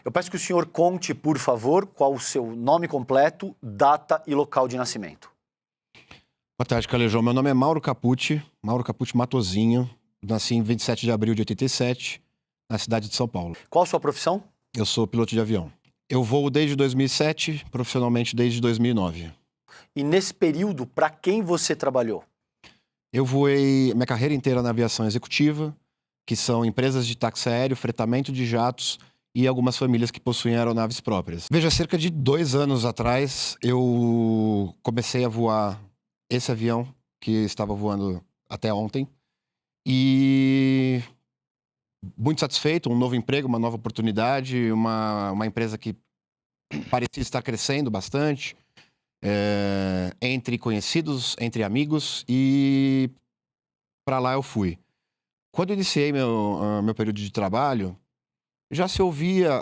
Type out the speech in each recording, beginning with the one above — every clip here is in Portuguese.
Eu peço que o senhor conte, por favor, qual o seu nome completo, data e local de nascimento. Boa tarde, Calejão. Meu nome é Mauro Capucci Matozinho. Nasci em 27 de abril de 87, na cidade de São Paulo. Qual a sua profissão? Eu sou piloto de avião. Eu voo desde 2007, profissionalmente desde 2009. E nesse período, para quem você trabalhou? Eu voei minha carreira inteira na aviação executiva, que são empresas de táxi aéreo, fretamento de jatos e algumas famílias que possuem aeronaves próprias. Veja, cerca de 2 anos atrás, eu comecei a voar esse avião que estava voando até ontem. E muito satisfeito, um novo emprego, uma nova oportunidade, uma empresa que parecia estar crescendo bastante, entre conhecidos, entre amigos, e para lá eu fui. Quando eu iniciei meu período de trabalho, já se ouvia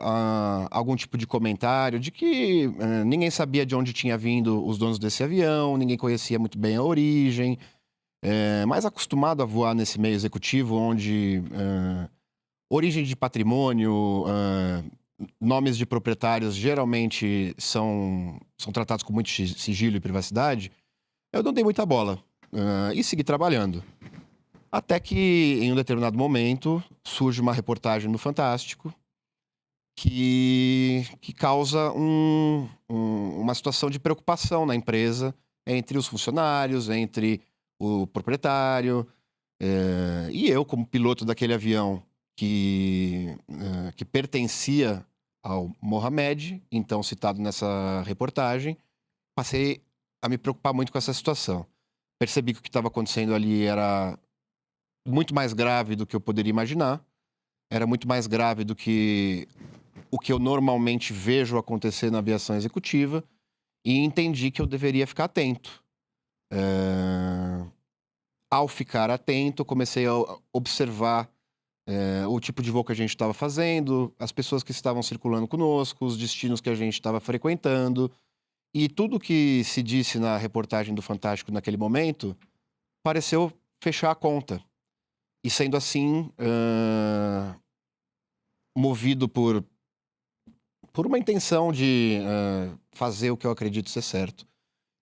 algum tipo de comentário de que ninguém sabia de onde tinha vindo os donos desse avião, ninguém conhecia muito bem a origem, mais acostumado a voar nesse meio executivo, onde origem de patrimônio, nomes de proprietários geralmente são tratados com muito sigilo e privacidade, eu não dei muita bola e segui trabalhando. Até que, em um determinado momento, surge uma reportagem no Fantástico que causa uma situação de preocupação na empresa, entre os funcionários, entre o proprietário, e eu, como piloto daquele avião que pertencia ao Mohamed, então citado nessa reportagem, passei a me preocupar muito com essa situação. Percebi que o que estava acontecendo ali era muito mais grave do que eu poderia imaginar, era muito mais grave do que o que eu normalmente vejo acontecer na aviação executiva, e entendi que eu deveria ficar atento. Ao ficar atento, comecei a observar o tipo de voo que a gente estava fazendo, as pessoas que estavam circulando conosco, os destinos que a gente estava frequentando, e tudo que se disse na reportagem do Fantástico naquele momento pareceu fechar a conta. E sendo assim, movido por uma intenção de fazer o que eu acredito ser certo,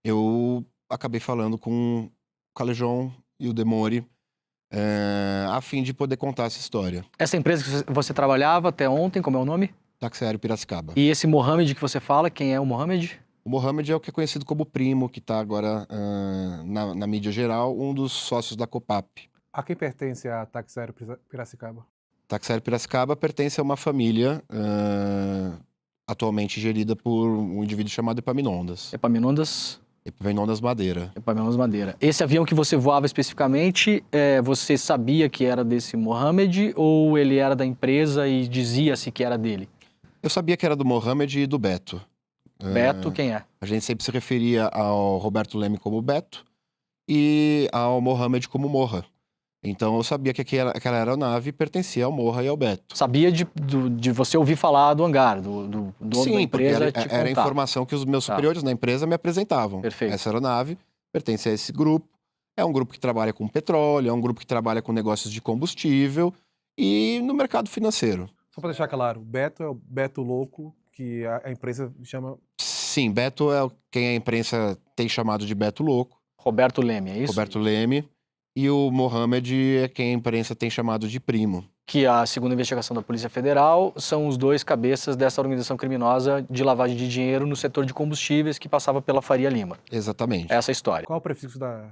eu acabei falando com o Calejão e o Demore a fim de poder contar essa história. Essa empresa que você trabalhava até ontem, como é o nome? Táxi Aéreo Piracicaba. E esse Mohamed que você fala, quem é o Mohamed? O Mohamed é o que é conhecido como Primo, que está agora na mídia geral, um dos sócios da Copap. A quem pertence a Táxi Aéreo Piracicaba? Táxi Aéreo Piracicaba pertence a uma família atualmente gerida por um indivíduo chamado Epaminondas. Epaminondas Madeira. Epaminondas Madeira. Esse avião que você voava especificamente, você sabia que era desse Mohamed ou ele era da empresa e dizia-se que era dele? Eu sabia que era do Mohamed e do Beto. Beto, quem é? A gente sempre se referia ao Roberto Leme como Beto e ao Mohamed como Morra. Então eu sabia que aquela aeronave pertencia ao Morra e ao Beto. Sabia de você ouvir falar do hangar, do dono da empresa? Sim, porque era a informação que os meus superiores na empresa me apresentavam. Perfeito. Essa aeronave pertence a esse grupo. É um grupo que trabalha com petróleo, é um grupo que trabalha com negócios de combustível e no mercado financeiro. Só para deixar claro, Beto é o Beto Louco, que a imprensa chama... Sim, Beto é quem a imprensa tem chamado de Beto Louco. Roberto Leme, é isso? Roberto Leme. E o Mohamed é quem a imprensa tem chamado de Primo. Que a segunda investigação da Polícia Federal são os dois cabeças dessa organização criminosa de lavagem de dinheiro no setor de combustíveis que passava pela Faria Lima. Exatamente. Essa é a história. Qual é o prefixo da...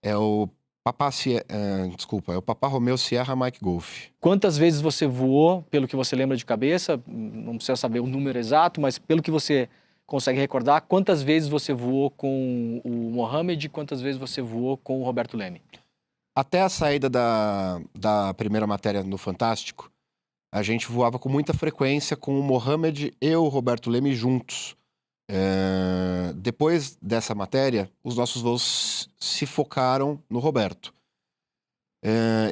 É o é o Papa Romeo Sierra Mike Golf. Quantas vezes você voou, pelo que você lembra de cabeça, não precisa saber o número exato, mas pelo que você consegue recordar, quantas vezes você voou com o Mohamed e quantas vezes você voou com o Roberto Leme? Até a saída da primeira matéria no Fantástico, a gente voava com muita frequência com o Mohamed e o Roberto Leme juntos. Depois dessa matéria, os nossos voos se focaram no Roberto.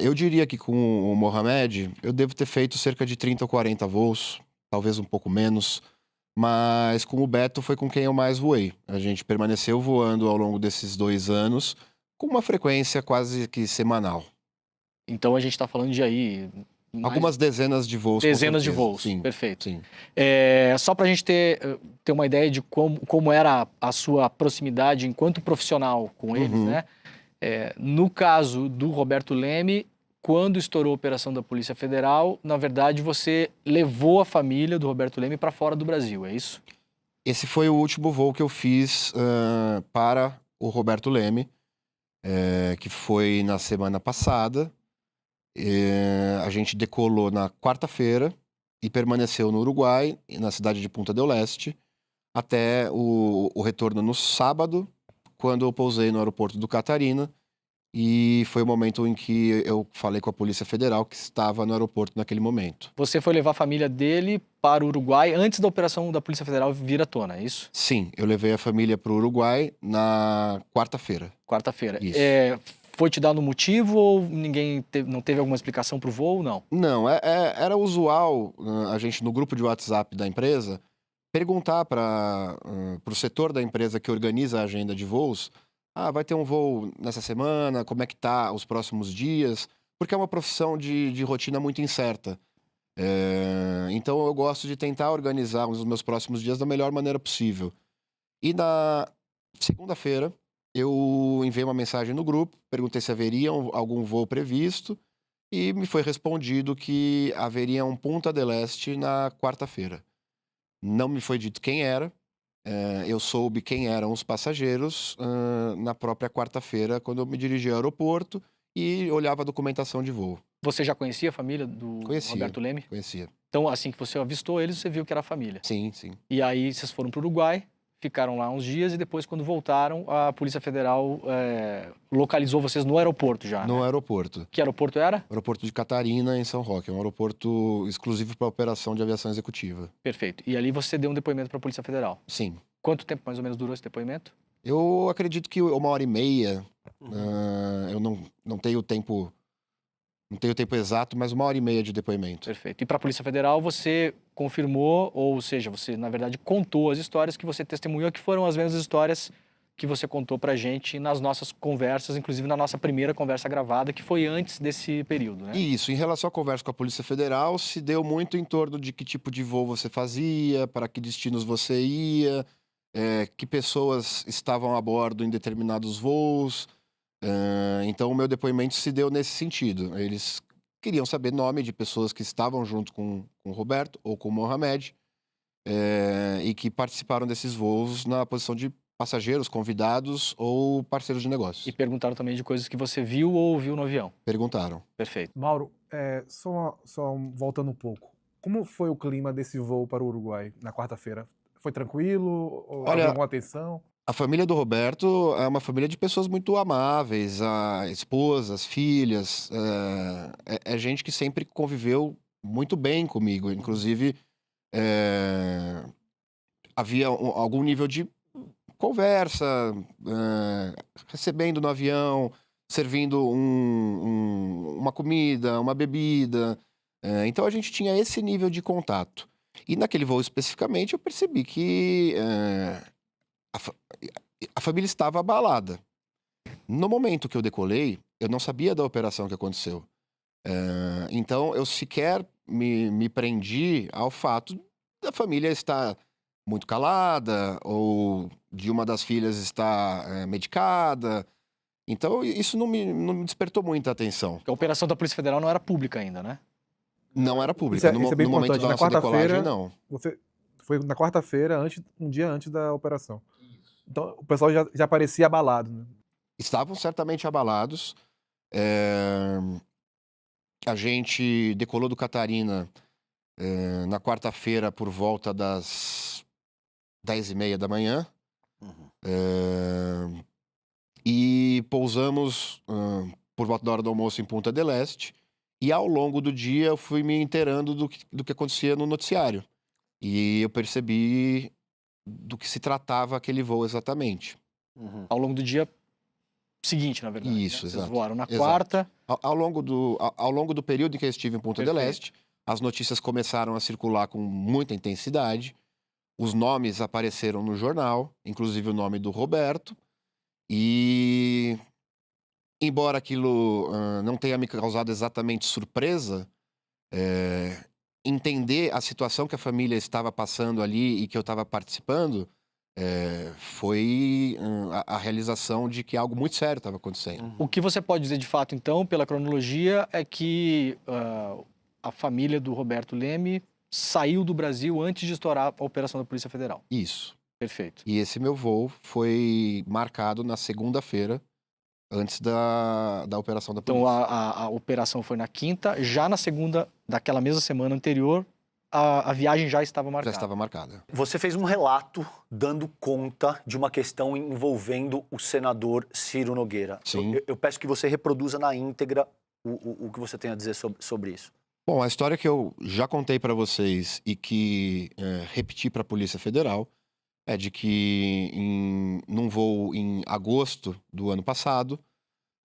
Eu diria que com o Mohamed, eu devo ter feito cerca de 30 ou 40 voos, talvez um pouco menos, mas com o Beto foi com quem eu mais voei. A gente permaneceu voando ao longo desses 2 anos, com uma frequência quase que semanal. Então a gente está falando de aí Algumas dezenas de voos. Dezenas com de certeza. voos, Sim, perfeito. sim. Só para a gente ter uma ideia de como era a sua proximidade enquanto profissional com eles, Uhum. né? No caso do Roberto Leme, quando estourou a operação da Polícia Federal, na verdade você levou a família do Roberto Leme para fora do Brasil, é isso? Esse foi o último voo que eu fiz para o Roberto Leme, que foi na semana passada. A gente decolou na quarta-feira e permaneceu no Uruguai, na cidade de Punta del Este, até o retorno no sábado, quando eu pousei no aeroporto do Catarina. E foi o momento em que eu falei com a Polícia Federal, que estava no aeroporto naquele momento. Você foi levar a família dele para o Uruguai antes da operação da Polícia Federal vir à tona, é isso? Sim, eu levei a família para o Uruguai na quarta-feira. Quarta-feira. Isso. Foi te dado um motivo ou não teve alguma explicação para o voo, não? Não, era usual a gente, no grupo de WhatsApp da empresa, perguntar para o setor da empresa que organiza a agenda de voos: vai ter um voo nessa semana, como é que tá os próximos dias? Porque é uma profissão de rotina muito incerta. Então eu gosto de tentar organizar os meus próximos dias da melhor maneira possível. E na segunda-feira, eu enviei uma mensagem no grupo, perguntei se haveria algum voo previsto, e me foi respondido que haveria um Punta del Este na quarta-feira. Não me foi dito quem era. Eu soube quem eram os passageiros na própria quarta-feira, quando eu me dirigi ao aeroporto e olhava a documentação de voo. Você já conhecia a família do Conhecia. Roberto Leme? Conhecia. Então, assim que você avistou eles, você viu que era a família. Sim, sim. E aí vocês foram para o Uruguai, ficaram lá uns dias e depois, quando voltaram, a Polícia Federal localizou vocês no aeroporto já, No né? aeroporto. Que aeroporto era? Aeroporto de Catarina, em São Roque. É um aeroporto exclusivo para operação de aviação executiva. Perfeito. E ali você deu um depoimento para a Polícia Federal. Sim. Quanto tempo mais ou menos durou esse depoimento? Eu acredito que 1h30. Eu não tenho tempo. Não tenho tempo exato, mas 1h30 de depoimento. Perfeito. E para a Polícia Federal você confirmou, ou seja, você na verdade contou as histórias que você testemunhou, que foram as mesmas histórias que você contou pra gente nas nossas conversas, inclusive na nossa primeira conversa gravada, que foi antes desse período, né? Isso, em relação à conversa com a Polícia Federal, se deu muito em torno de que tipo de voo você fazia, para que destinos você ia, que pessoas estavam a bordo em determinados voos. Então, o meu depoimento se deu nesse sentido. Eles queriam saber nome de pessoas que estavam junto com o Roberto ou com o Mohamed e que participaram desses voos na posição de passageiros, convidados ou parceiros de negócio. E perguntaram também de coisas que você viu ou ouviu no avião. Perguntaram. Perfeito. Mauro, voltando um pouco. Como foi o clima desse voo para o Uruguai na quarta-feira? Foi tranquilo? Ou havia alguma tensão? A família do Roberto é uma família de pessoas muito amáveis, a esposa, as filhas, é gente que sempre conviveu muito bem comigo. Inclusive, havia algum nível de conversa, recebendo no avião, servindo uma comida, uma bebida. Então a gente tinha esse nível de contato. E naquele voo especificamente eu percebi que a família estava abalada. No momento que eu decolei, eu não sabia da operação que aconteceu. Então eu sequer me prendi ao fato da família estar muito calada ou de uma das filhas estar medicada. Então isso não me despertou muita atenção. A operação da Polícia Federal não era pública ainda, né? Não era pública. Isso é bem No momento importante. da Na nossa decolagem, quarta-feira, não. Você foi na quarta-feira, um dia antes da operação. Então, o pessoal já parecia abalado, né? Estavam certamente abalados. A gente decolou do Catarina na quarta-feira por volta das 10h30 da manhã. E pousamos por volta da hora do almoço em Punta del Este. E ao longo do dia eu fui me inteirando do que acontecia no noticiário. E eu percebi do que se tratava aquele voo exatamente. Ao longo do dia seguinte, na verdade. Isso, né? Vocês exato. voaram na Exato. quarta. Ao longo do período em que eu estive em Punta del Perfeito. Este, as notícias começaram a circular com muita intensidade. Os nomes apareceram no jornal, inclusive o nome do Roberto. E, embora aquilo não tenha me causado exatamente surpresa, Entender a situação que a família estava passando ali e que eu estava participando foi a realização de que algo muito sério estava acontecendo. O que você pode dizer de fato, então, pela cronologia, é que a família do Roberto Leme saiu do Brasil antes de estourar a operação da Polícia Federal. Isso. Perfeito. E esse meu voo foi marcado na segunda-feira, antes da operação da polícia. Então, a operação foi na quinta, já na segunda, daquela mesma semana anterior, a viagem já estava Já marcada. estava marcada. Você fez um relato dando conta de uma questão envolvendo o senador Ciro Nogueira. Sim. Eu peço que você reproduza na íntegra o que você tem a dizer sobre isso. Bom, a história que eu já contei para vocês e que repeti para a Polícia Federal é de que num voo em agosto do ano passado,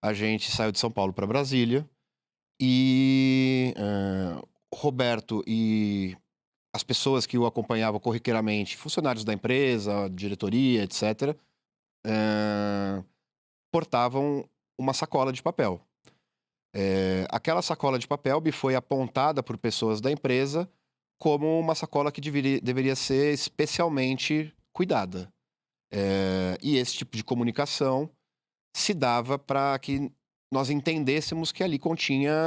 a gente saiu de São Paulo para Brasília e Roberto e as pessoas que o acompanhavam corriqueiramente, funcionários da empresa, diretoria, etc., portavam uma sacola de papel. Aquela sacola de papel me foi apontada por pessoas da empresa como uma sacola que deveria ser especialmente cuidada. E esse tipo de comunicação se dava para que nós entendêssemos que ali continha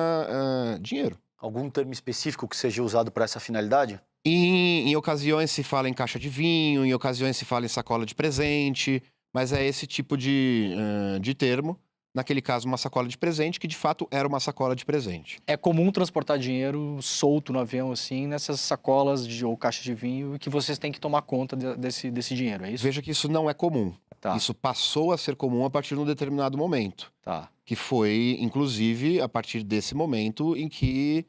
dinheiro. Algum termo específico que seja usado para essa finalidade? Em ocasiões se fala em caixa de vinho, em ocasiões se fala em sacola de presente, mas é esse tipo de termo. Naquele caso, uma sacola de presente, que de fato era uma sacola de presente. É comum transportar dinheiro solto no avião, assim, nessas sacolas ou caixa de vinho, e que vocês têm que tomar conta desse dinheiro, é isso? Veja que isso não é comum. Tá. Isso passou a ser comum a partir de um determinado momento. Tá. Que foi, inclusive, a partir desse momento em que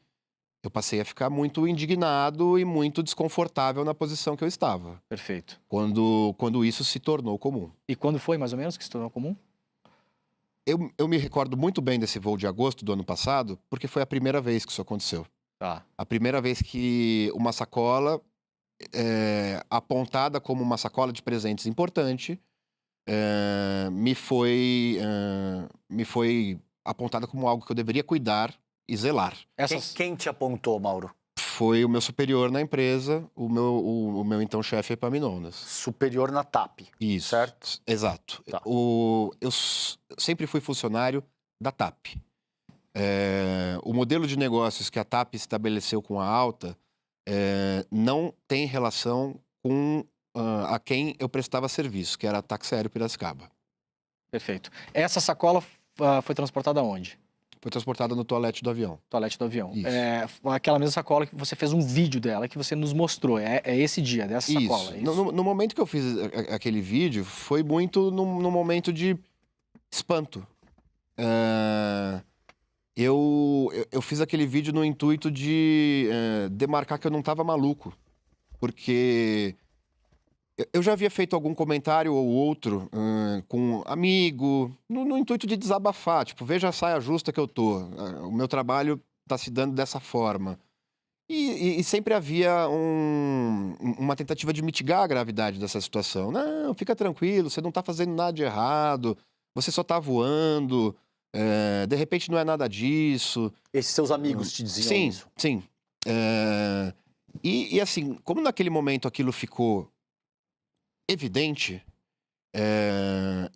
eu passei a ficar muito indignado e muito desconfortável na posição que eu estava. Perfeito. Quando isso se tornou comum. E quando foi, mais ou menos, que se tornou comum? Eu me recordo muito bem desse voo de agosto do ano passado, porque foi a primeira vez que isso aconteceu. Tá. A primeira vez que uma sacola, apontada como uma sacola de presentes importante, me foi apontada como algo que eu deveria cuidar e zelar. Quem te apontou, Mauro? Foi o meu superior na empresa, o meu então chefe Epaminondas. Superior na TAP. Isso. Certo? Exato. Tá. Eu sempre fui funcionário da TAP. O modelo de negócios que a TAP estabeleceu com a Alta não tem relação com a quem eu prestava serviço, que era a Táxi Aéreo Piracicaba. Perfeito. Essa sacola foi transportada aonde? Foi transportada no toalete do avião. Toalete do avião. Isso. Aquela mesma sacola que você fez um vídeo dela, que você nos mostrou. É esse dia, dessa sacola. Isso. É isso? No momento que eu fiz aquele vídeo, foi muito num momento de espanto. Eu fiz aquele vídeo no intuito de demarcar que eu não estava maluco. Porque eu já havia feito algum comentário ou outro com um amigo, no intuito de desabafar. Tipo, veja a saia justa que eu tô. O meu trabalho está se dando dessa forma. E sempre havia uma tentativa de mitigar a gravidade dessa situação. Não, fica tranquilo, você não está fazendo nada de errado, você só está voando, de repente não é nada disso. Esses seus amigos te diziam isso? Sim. E assim, como naquele momento aquilo ficou evidente,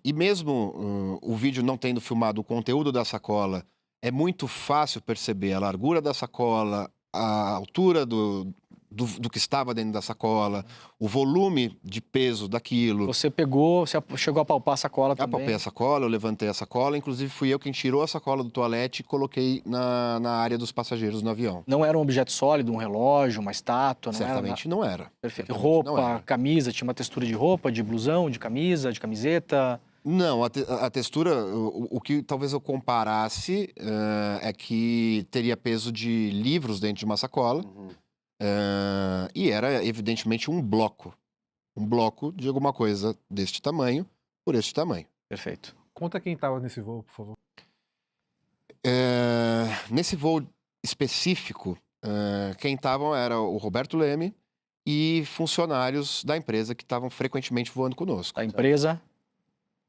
e mesmo o vídeo não tendo filmado o conteúdo da sacola, é muito fácil perceber a largura da sacola, a altura do que estava dentro da sacola, o volume de peso daquilo. Você chegou a palpar a sacola também? Eu palpei a sacola, eu levantei a sacola, inclusive fui eu quem tirou a sacola do toalete e coloquei na área dos passageiros no avião. Não era um objeto sólido, um relógio, uma estátua? Certamente não era. Perfeito. Certamente Roupa, não era. camisa, tinha uma textura de roupa, de blusão, de camisa, de camiseta? Não, a textura, o que talvez eu comparasse é que teria peso de livros dentro de uma sacola. Uhum. E era, evidentemente, um bloco de alguma coisa deste tamanho, por este tamanho. Perfeito. Conta quem estava nesse voo, por favor. Nesse voo específico, quem estavam era o Roberto Leme e funcionários da empresa que estavam frequentemente voando conosco. A empresa?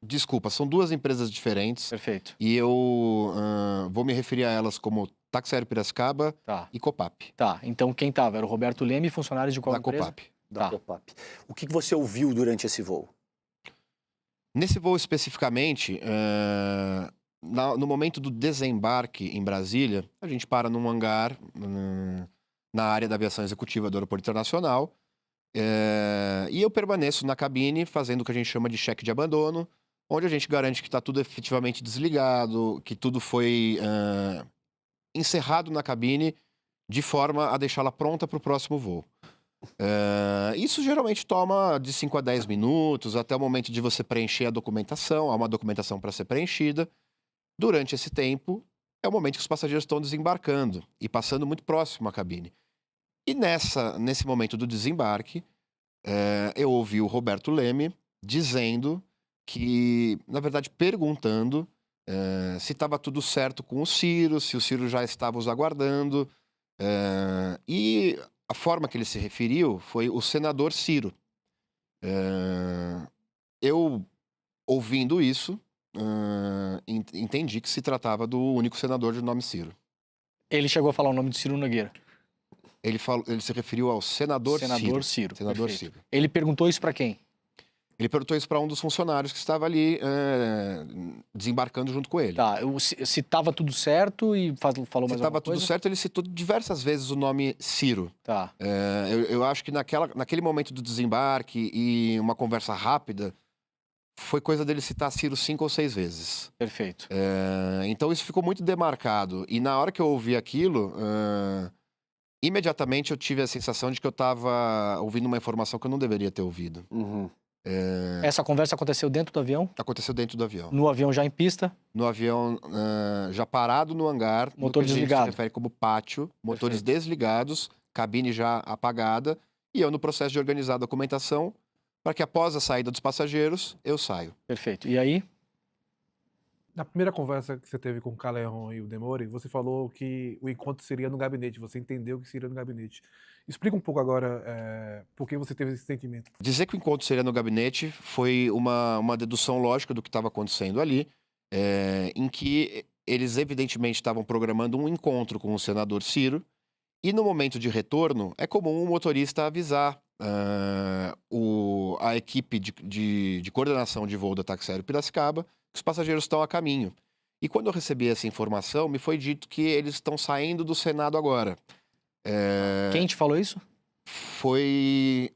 Desculpa, são duas empresas diferentes. Perfeito. E eu vou me referir a elas como Táxi Aéreo Piracicaba Tá. e Copap. Tá, então quem tava? Era o Roberto Leme, funcionários de qual Da empresa? Copap. Da Tá. Copap. O que você ouviu durante esse voo? Nesse voo especificamente, no momento do desembarque em Brasília, a gente para num hangar na área da aviação executiva do Aeroporto Internacional, e eu permaneço na cabine fazendo o que a gente chama de cheque de abandono, onde a gente garante que está tudo efetivamente desligado, que tudo foi encerrado na cabine de forma a deixá-la pronta para o próximo voo. Isso geralmente toma de 5 a 10 minutos, até o momento de você preencher a documentação. Há uma documentação para ser preenchida. Durante esse tempo, é o momento que os passageiros estão desembarcando e passando muito próximo à cabine. E nesse momento do desembarque, eu ouvi o Roberto Leme dizendo que, na verdade, perguntando se estava tudo certo com o Ciro, se o Ciro já estava os aguardando. E a forma que ele se referiu foi o senador Ciro. Eu, ouvindo isso, entendi que se tratava do único senador de nome Ciro. Ele chegou a falar o nome de Ciro Nogueira. Ele se referiu ao senador Ciro. Senador perfeito. Ciro. Ele perguntou isso para quem? Ele perguntou isso para um dos funcionários que estava ali desembarcando junto com ele. Tá, se tava tudo certo e falou Se mais estava alguma tudo coisa? certo, ele citou diversas vezes o nome Ciro. Tá, Eu acho que naquele momento do desembarque e uma conversa rápida, foi coisa dele citar Ciro 5 ou 6 vezes. perfeito. Então isso ficou muito demarcado. E na hora que eu ouvi aquilo, imediatamente eu tive a sensação de que eu estava ouvindo uma informação que eu não deveria ter ouvido. Uhum. Essa conversa aconteceu dentro do avião? Aconteceu dentro do avião. No avião já em pista? No avião, já parado no hangar, Motor no que a gente desligado. se refere como pátio, motores Perfeito. desligados, cabine já apagada, e eu no processo de organizar a documentação para que após a saída dos passageiros, eu saio. Perfeito. E aí? Na primeira conversa que você teve com o Caleon e o Demore, você falou que o encontro seria no gabinete, você entendeu que seria no gabinete. Explica um pouco agora por que você teve esse sentimento. Dizer que o encontro seria no gabinete foi uma dedução lógica do que estava acontecendo ali, em que eles evidentemente estavam programando um encontro com o senador Ciro, e no momento de retorno, é comum o motorista avisar a equipe de coordenação de voo da Táxi Aéreo Piracicaba que os passageiros estão a caminho. E quando eu recebi essa informação, me foi dito que eles estão saindo do Senado agora. Quem te falou isso? Foi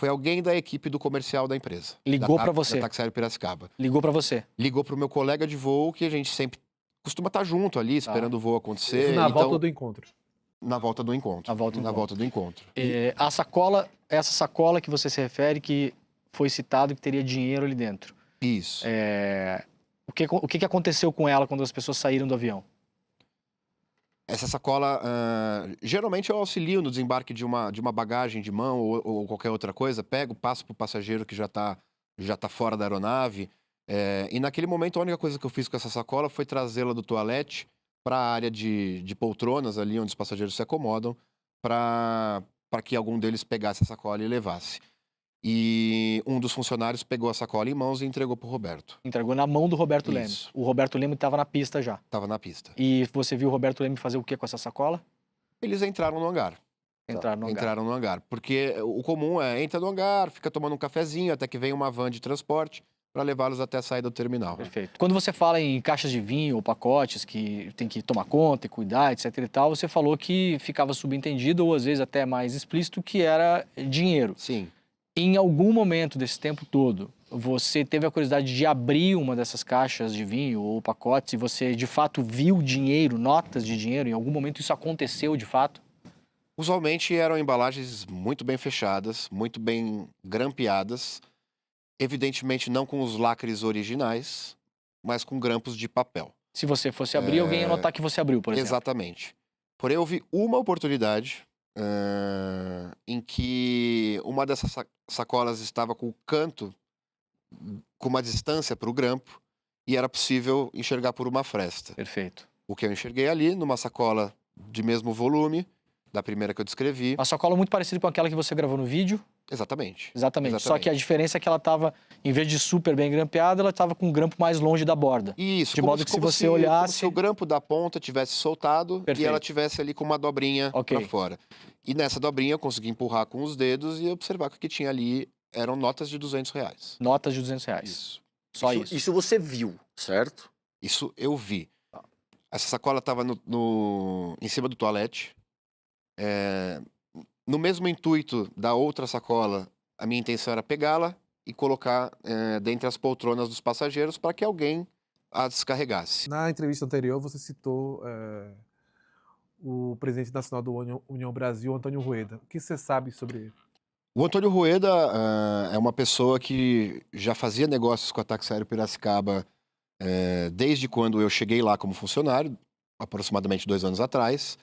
alguém da equipe do comercial da empresa. Ligou pra você? Da Táxi Aéreo Piracicaba. Ligou para você? Ligou pro meu colega de voo, que a gente sempre costuma estar junto ali, esperando o voo acontecer. Isso na Então, volta do encontro. na volta do encontro. Na volta do encontro. volta do encontro. Essa sacola que você se refere, que foi citado que teria dinheiro ali dentro. Isso. O que aconteceu com ela quando as pessoas saíram do avião? Essa sacola, geralmente eu auxilio no desembarque de uma bagagem de mão ou qualquer outra coisa, passo pro passageiro que já tá fora da aeronave. E naquele momento a única coisa que eu fiz com essa sacola foi trazê-la do toalete para a área de poltronas ali onde os passageiros se acomodam, para que algum deles pegasse a sacola e levasse. E um dos funcionários pegou a sacola em mãos e entregou pro Roberto. Entregou na mão do Roberto Leme. Isso. O Roberto Leme estava na pista já. Tava na pista. E você viu o Roberto Leme fazer o que com essa sacola? Eles entraram no hangar. Entraram no hangar. Entraram no hangar. Porque o comum é entra no hangar, fica tomando um cafezinho até que vem uma van de transporte para levá-los até a saída do terminal. Perfeito. Quando você fala em caixas de vinho ou pacotes que tem que tomar conta e cuidar, etc e tal, você falou que ficava subentendido ou às vezes até mais explícito que era dinheiro. Sim. Em algum momento desse tempo todo, você teve a curiosidade de abrir uma dessas caixas de vinho ou pacotes e você de fato viu dinheiro, notas de dinheiro? Em algum momento isso aconteceu de fato? Usualmente eram embalagens muito bem fechadas, muito bem grampeadas. Evidentemente não com os lacres originais, mas com grampos de papel. Se você fosse abrir, alguém ia notar que você abriu, por exemplo. Exatamente. Porém, houve uma oportunidade em que uma dessas sacolas estava com o canto com uma distância para o grampo e era possível enxergar por uma fresta. Perfeito. O que eu enxerguei ali, numa sacola de mesmo volume, da primeira que eu descrevi. Uma sacola muito parecida com aquela que você gravou no vídeo? Exatamente. Exatamente. Só Exatamente. que a diferença é que ela estava, em vez de super bem grampeada, ela estava com o grampo mais longe da borda. Isso, De modo que se você olhasse... Como se o grampo da ponta tivesse soltado e Perfeito. ela tivesse ali com uma dobrinha Ok. para fora. E nessa dobrinha eu consegui empurrar com os dedos e observar que o que tinha ali eram notas de R$ 200. Notas de R$ 200. Isso. Só isso. Isso você viu, certo? Isso eu vi. Essa sacola estava em cima do toalete. No mesmo intuito da outra sacola, a minha intenção era pegá-la e colocar dentre as poltronas dos passageiros para que alguém a descarregasse. Na entrevista anterior, você citou o presidente nacional do União Brasil, Antônio Rueda. O que você sabe sobre ele? O Antônio Rueda é uma pessoa que já fazia negócios com a Táxi Aéreo Piracicaba desde quando eu cheguei lá como funcionário, aproximadamente 2 anos atrás.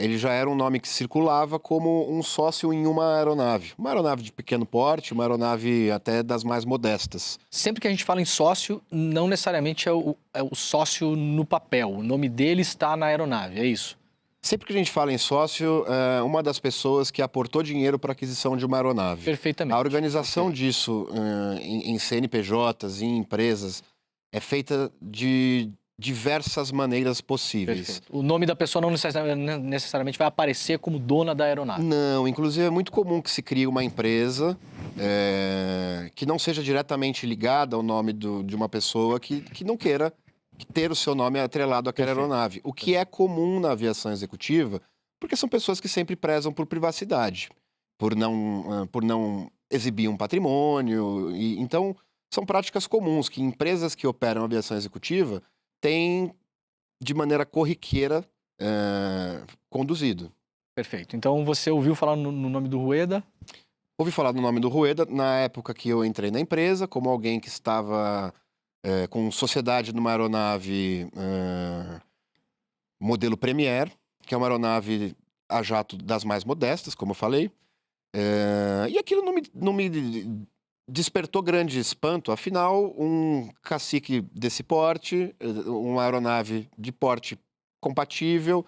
Ele já era um nome que circulava como um sócio em uma aeronave de pequeno porte, uma aeronave até das mais modestas. Sempre que a gente fala em sócio, não necessariamente é o sócio no papel. O nome dele está na aeronave, é isso? Sempre que a gente fala em sócio, uma das pessoas que aportou dinheiro para a aquisição de uma aeronave. Perfeitamente. A organização disso em CNPJs, em empresas, é feita de diversas maneiras possíveis. Perfeito. O nome da pessoa não necessariamente vai aparecer como dona da aeronave. Não, inclusive é muito comum que se crie uma empresa que não seja diretamente ligada ao nome de uma pessoa que não queira ter o seu nome atrelado àquela aeronave. O que é comum na aviação executiva, porque são pessoas que sempre prezam por privacidade, por não exibir um patrimônio. Então, são práticas comuns que empresas que operam aviação executiva têm, de maneira corriqueira, conduzido. Perfeito. Então, você ouviu falar no nome do Rueda? Ouvi falar do nome do Rueda na época que eu entrei na empresa, como alguém que estava com sociedade numa aeronave modelo Premier, que é uma aeronave a jato das mais modestas, como eu falei. E aquilo não me despertou grande espanto. Afinal, um cacique desse porte, uma aeronave de porte compatível,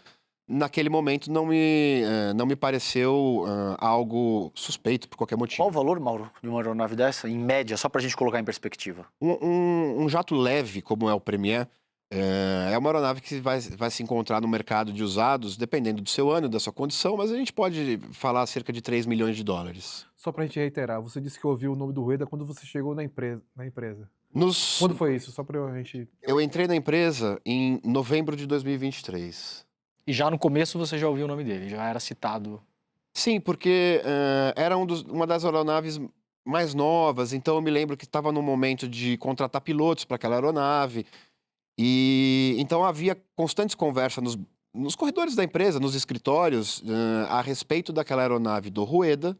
naquele momento não me pareceu algo suspeito por qualquer motivo. Qual o valor, Mauro, de uma aeronave dessa, em média, só para a gente colocar em perspectiva? Um jato leve, como é o Premier, é uma aeronave que vai se encontrar no mercado de usados, dependendo do seu ano, da sua condição, mas a gente pode falar cerca de $3 milhões. Só pra gente reiterar, você disse que ouviu o nome do Rueda quando você chegou na empresa. Quando foi isso? Só pra gente... Eu entrei na empresa em novembro de 2023. E já no começo você já ouviu o nome dele, já era citado. Sim, porque era uma das aeronaves mais novas, então eu me lembro que estava no momento de contratar pilotos para aquela aeronave. E então havia constantes conversas nos corredores da empresa, nos escritórios, a respeito daquela aeronave do Rueda,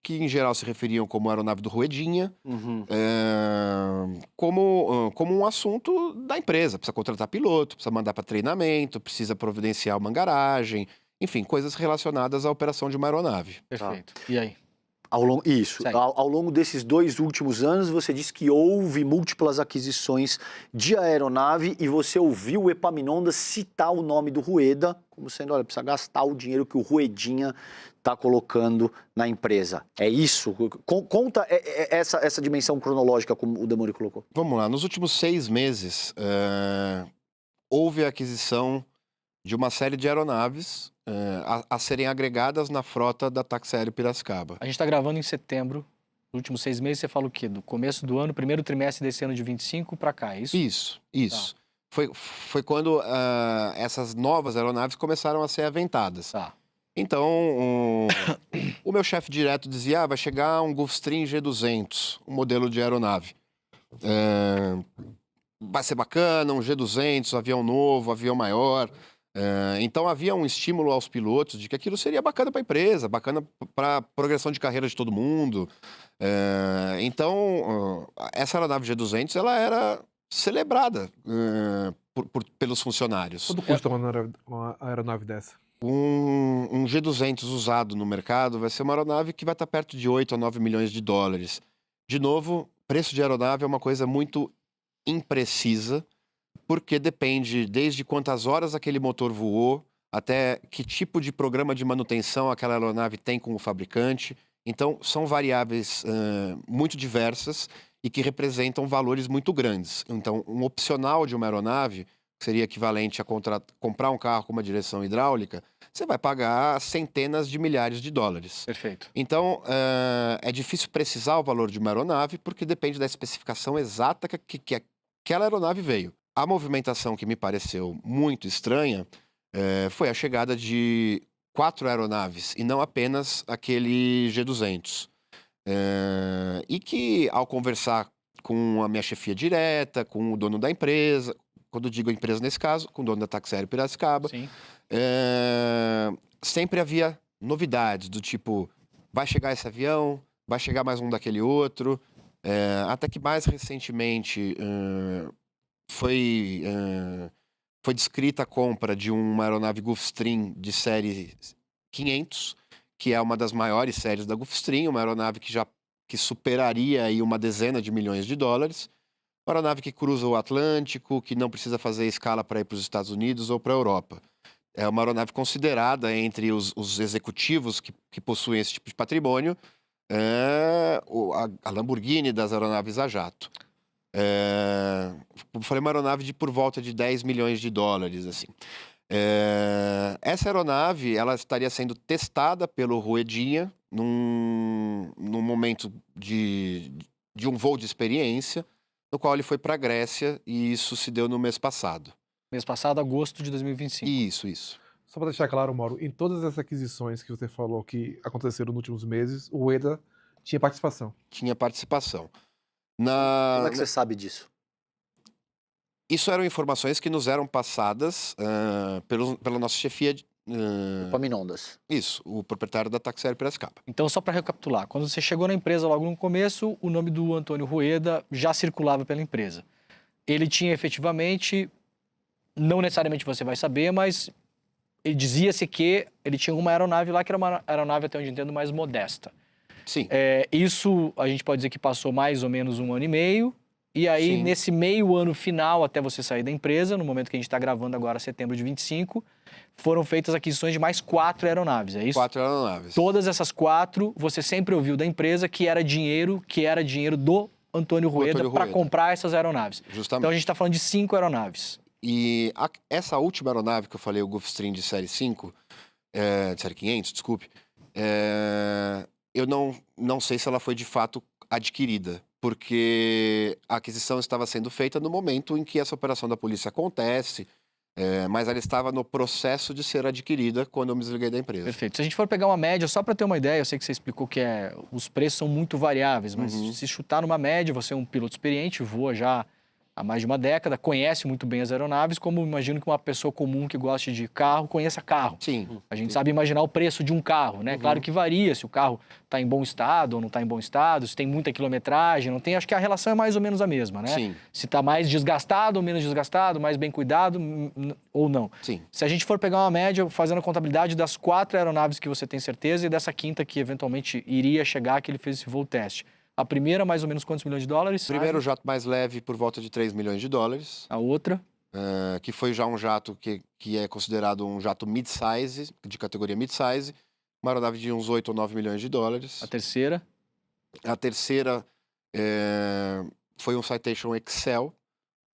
que em geral se referiam como aeronave do Ruedinha, como um assunto da empresa. Precisa contratar piloto, precisa mandar para treinamento, precisa providenciar uma garagem, enfim, coisas relacionadas à operação de uma aeronave. Perfeito. E aí? Isso. Ao longo desses 2 últimos anos, você disse que houve múltiplas aquisições de aeronave e você ouviu o Epaminondas citar o nome do Rueda como sendo, olha, precisa gastar o dinheiro que o Ruedinha está colocando na empresa. É isso? Conta essa dimensão cronológica, como o Demori colocou. Vamos lá. Nos últimos 6 meses, houve a aquisição de uma série de aeronaves a serem agregadas na frota da Táxi Aéreo Piracicaba. A gente está gravando em setembro. Nos últimos 6 meses, você fala o quê? Do começo do ano, primeiro trimestre desse ano de 25 para cá, é isso? Isso. Tá. Foi quando essas novas aeronaves começaram a ser aventadas. Tá. Então, o meu chefe direto dizia, vai chegar um Gulfstream G200, um modelo de aeronave. Vai ser bacana, um G200, avião novo, avião maior. Então havia um estímulo aos pilotos de que aquilo seria bacana para a empresa, bacana para a progressão de carreira de todo mundo. Então, essa aeronave G200 ela era celebrada pelos funcionários. Quanto custa uma aeronave dessa? Um G200 usado no mercado vai ser uma aeronave que vai estar perto de 8 a 9 milhões de dólares. De novo, preço de aeronave é uma coisa muito imprecisa, porque depende desde quantas horas aquele motor voou, até que tipo de programa de manutenção aquela aeronave tem com o fabricante. Então, são variáveis muito diversas e que representam valores muito grandes. Então, um opcional de uma aeronave, que seria equivalente a comprar um carro com uma direção hidráulica, você vai pagar centenas de milhares de dólares. Perfeito. Então, é difícil precisar o valor de uma aeronave, porque depende da especificação exata que aquela aeronave veio. A movimentação que me pareceu muito estranha foi a chegada de 4 aeronaves, e não apenas aquele G200. E que, ao conversar com a minha chefia direta, com o dono da empresa, quando digo empresa nesse caso, com o dono da Táxi Aéreo Piracicaba, Sim. sempre havia novidades do tipo, vai chegar esse avião, vai chegar mais um daquele outro, até que mais recentemente foi descrita a compra de uma aeronave Gulfstream de série 500, que é uma das maiores séries da Gulfstream, uma aeronave que superaria aí uma dezena de milhões de dólares, uma aeronave que cruza o Atlântico, que não precisa fazer escala para ir para os Estados Unidos ou para a Europa. É uma aeronave considerada entre os executivos que possuem esse tipo de patrimônio, a Lamborghini das aeronaves a jato. Eu falei uma aeronave de por volta de 10 milhões de dólares, assim. Essa aeronave, ela estaria sendo testada pelo Ruedinha num momento de um voo de experiência, no qual ele foi para a Grécia, e isso se deu no mês passado. Mês passado, agosto de 2025. Isso. Só para deixar claro, Mauro, em todas as aquisições que você falou que aconteceram nos últimos meses, o Rueda tinha participação. Tinha participação. Como é que você sabe disso? Isso eram informações que nos eram passadas pela nossa chefia. Epaminondas. Isso, o proprietário da Táxi Aéreo Piracicaba. Então, só para recapitular, quando você chegou na empresa logo no começo, o nome do Antônio Rueda já circulava pela empresa. Ele tinha efetivamente, não necessariamente você vai saber, mas ele dizia-se que ele tinha uma aeronave lá que era uma aeronave, até onde entendo, mais modesta. Sim. Isso a gente pode dizer que passou mais ou menos 1 ano e meio. E aí, Sim. nesse meio ano final, até você sair da empresa, no momento que a gente está gravando agora, setembro de 25, foram feitas aquisições de mais 4 aeronaves, é isso? 4 aeronaves. Todas essas 4, você sempre ouviu da empresa que era dinheiro do Antônio Rueda para comprar essas aeronaves. Justamente. Então, a gente está falando de 5 aeronaves. E essa última aeronave que eu falei, o Gulfstream de série 5, de série 500, desculpe, eu não sei se ela foi de fato adquirida, porque a aquisição estava sendo feita no momento em que essa operação da polícia acontece, mas ela estava no processo de ser adquirida quando eu me desliguei da empresa. Perfeito. Se a gente for pegar uma média, só para ter uma ideia, eu sei que você explicou que os preços são muito variáveis, mas se chutar numa média, você é um piloto experiente, voa já há mais de uma década, conhece muito bem as aeronaves, como imagino que uma pessoa comum que goste de carro conheça carro. Sim. A gente sabe imaginar o preço de um carro, né? Claro que varia se o carro está em bom estado ou não está em bom estado, se tem muita quilometragem, não tem. Acho que a relação é mais ou menos a mesma, né? Sim. Se está mais desgastado ou menos desgastado, mais bem cuidado ou não. Sim. Se a gente for pegar uma média, fazendo a contabilidade das 4 aeronaves que você tem certeza e dessa quinta que eventualmente iria chegar, que ele fez esse voo teste. A primeira, mais ou menos quantos milhões de dólares? Primeiro, o jato mais leve, por volta de 3 milhões de dólares. A outra? Que foi já um jato que é considerado um jato mid-size, de categoria mid-size, uma aeronave de uns 8 ou 9 milhões de dólares. A terceira? A terceira foi um Citation Excel,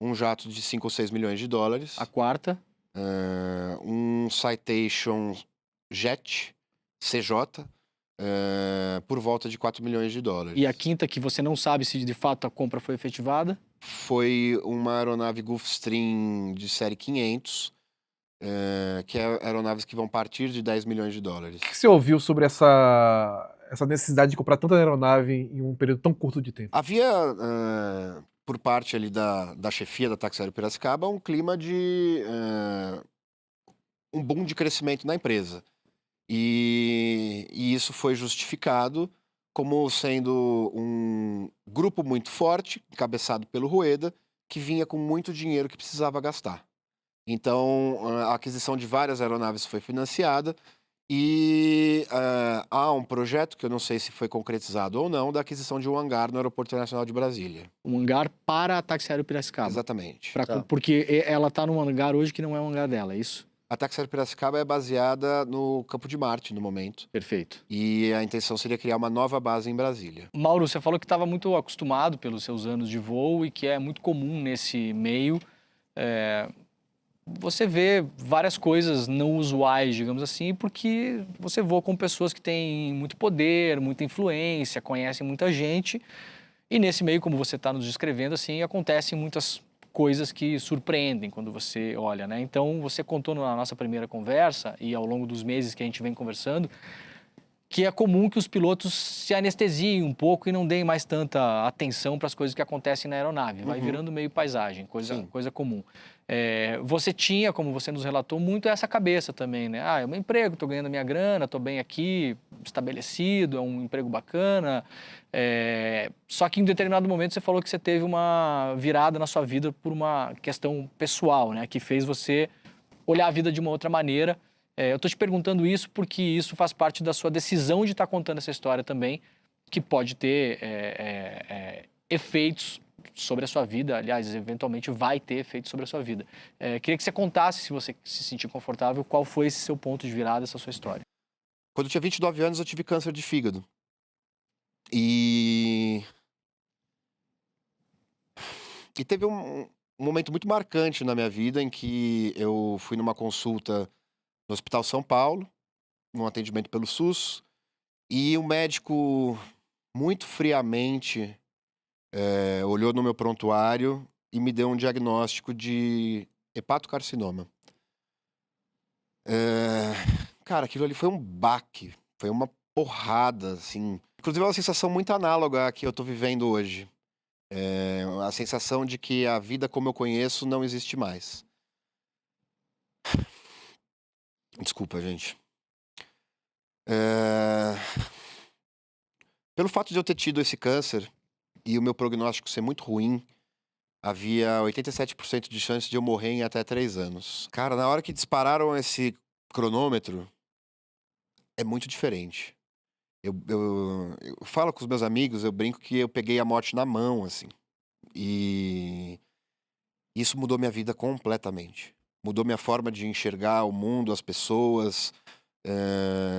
um jato de 5 ou 6 milhões de dólares. A quarta? Um Citation Jet, CJ, por volta de 4 milhões de dólares. E a quinta, que você não sabe se de fato a compra foi efetivada? Foi uma aeronave Gulfstream de série 500, que é aeronaves que vão partir de 10 milhões de dólares. O que você ouviu sobre essa necessidade de comprar tanta aeronave em um período tão curto de tempo? Havia, por parte ali da chefia da Táxi Aéreo Piracicaba, um clima de um boom de crescimento na empresa. E isso foi justificado como sendo um grupo muito forte, encabeçado pelo Rueda, que vinha com muito dinheiro que precisava gastar. Então, a aquisição de várias aeronaves foi financiada e há um projeto, que eu não sei se foi concretizado ou não, da aquisição de um hangar no Aeroporto Internacional de Brasília. Um hangar para a Táxi Aéreo Piracicaba? Exatamente. Porque ela está num hangar hoje que não é um hangar dela, é isso? A Taxair Piracicaba é baseada no Campo de Marte, no momento. Perfeito. E a intenção seria criar uma nova base em Brasília. Mauro, você falou que estava muito acostumado pelos seus anos de voo e que é muito comum nesse meio. Você vê várias coisas não usuais, digamos assim, porque você voa com pessoas que têm muito poder, muita influência, conhecem muita gente. E nesse meio, como você está nos descrevendo, assim, acontecem muitas coisas que surpreendem quando você olha, né? Então, você contou na nossa primeira conversa e ao longo dos meses que a gente vem conversando, que é comum que os pilotos se anestesiem um pouco e não deem mais tanta atenção para as coisas que acontecem na aeronave. Vai virando meio paisagem, coisa comum. Você tinha, como você nos relatou, muito essa cabeça também, né? Ah, é meu emprego, estou ganhando minha grana, estou bem aqui, estabelecido, é um emprego bacana. Só que em determinado momento você falou que você teve uma virada na sua vida por uma questão pessoal, né? Que fez você olhar a vida de uma outra maneira. Eu estou te perguntando isso porque isso faz parte da sua decisão de estar contando essa história também, que pode ter efeitos sobre a sua vida. Aliás, eventualmente vai ter efeitos sobre a sua vida. Queria que você contasse, se você se sentir confortável, qual foi esse seu ponto de virada, essa sua história. Quando eu tinha 29 anos, eu tive câncer de fígado. E teve um momento muito marcante na minha vida em que eu fui numa consulta no Hospital São Paulo, num atendimento pelo SUS, e o médico muito friamente olhou no meu prontuário e me deu um diagnóstico de hepatocarcinoma. Cara, aquilo ali foi um baque, foi uma porrada, assim. Inclusive é uma sensação muito análoga à que eu tô vivendo hoje. A sensação de que a vida como eu conheço não existe mais. Desculpa, gente. Pelo fato de eu ter tido esse câncer e o meu prognóstico ser muito ruim, havia 87% de chance de eu morrer em até 3 anos. Cara, na hora que dispararam esse cronômetro, é muito diferente. Eu falo com os meus amigos, eu brinco que eu peguei a morte na mão, assim. E isso mudou minha vida completamente. Mudou minha forma de enxergar o mundo, as pessoas.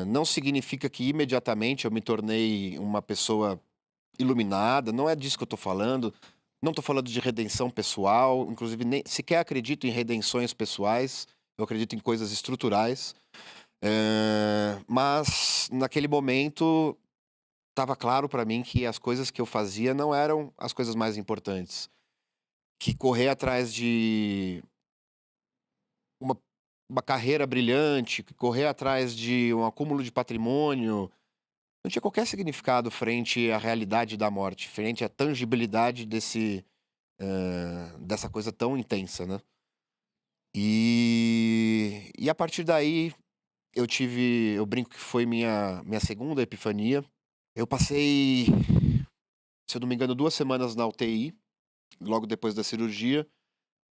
Não significa que imediatamente eu me tornei uma pessoa iluminada, não é disso que eu tô falando. Não tô falando de redenção pessoal, inclusive nem sequer acredito em redenções pessoais, eu acredito em coisas estruturais. Mas naquele momento estava claro para mim que as coisas que eu fazia não eram as coisas mais importantes. Que correr atrás de uma carreira brilhante, que correr atrás de um acúmulo de patrimônio, não tinha qualquer significado frente à realidade da morte, frente à tangibilidade dessa coisa tão intensa, né? E a partir daí eu brinco que foi minha segunda epifania. Eu passei, se eu não me engano, 2 semanas na UTI, logo depois da cirurgia,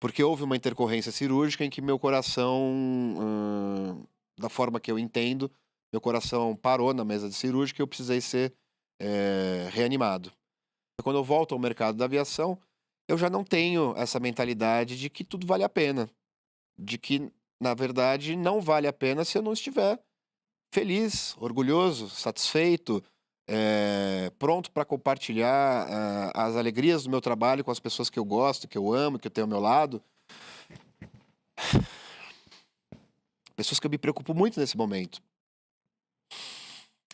porque houve uma intercorrência cirúrgica em que meu coração, da forma que eu entendo, meu coração parou na mesa de cirúrgica e eu precisei ser reanimado. Quando eu volto ao mercado da aviação, eu já não tenho essa mentalidade de que tudo vale a pena. De que, na verdade, não vale a pena se eu não estiver feliz, orgulhoso, satisfeito, pronto para compartilhar as alegrias do meu trabalho com as pessoas que eu gosto, que eu amo, que eu tenho ao meu lado. Pessoas que eu me preocupo muito nesse momento.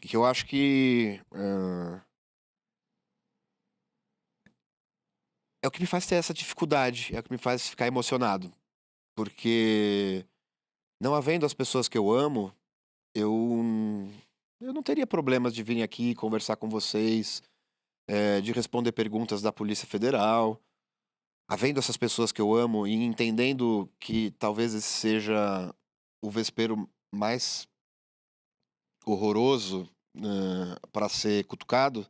E que eu acho que é o que me faz ter essa dificuldade, é o que me faz ficar emocionado. Porque não havendo as pessoas que eu amo, eu não teria problemas de vir aqui conversar com vocês, de responder perguntas da Polícia Federal. Havendo essas pessoas que eu amo e entendendo que talvez esse seja o vespeiro mais horroroso para ser cutucado,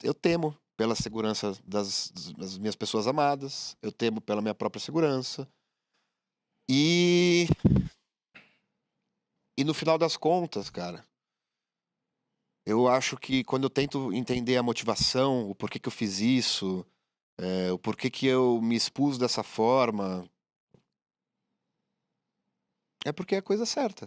eu temo pela segurança das minhas pessoas amadas, eu temo pela minha própria segurança. E no final das contas, cara, eu acho que quando eu tento entender a motivação, o porquê que eu fiz isso, o porquê que eu me expus dessa forma, É porque é a coisa certa.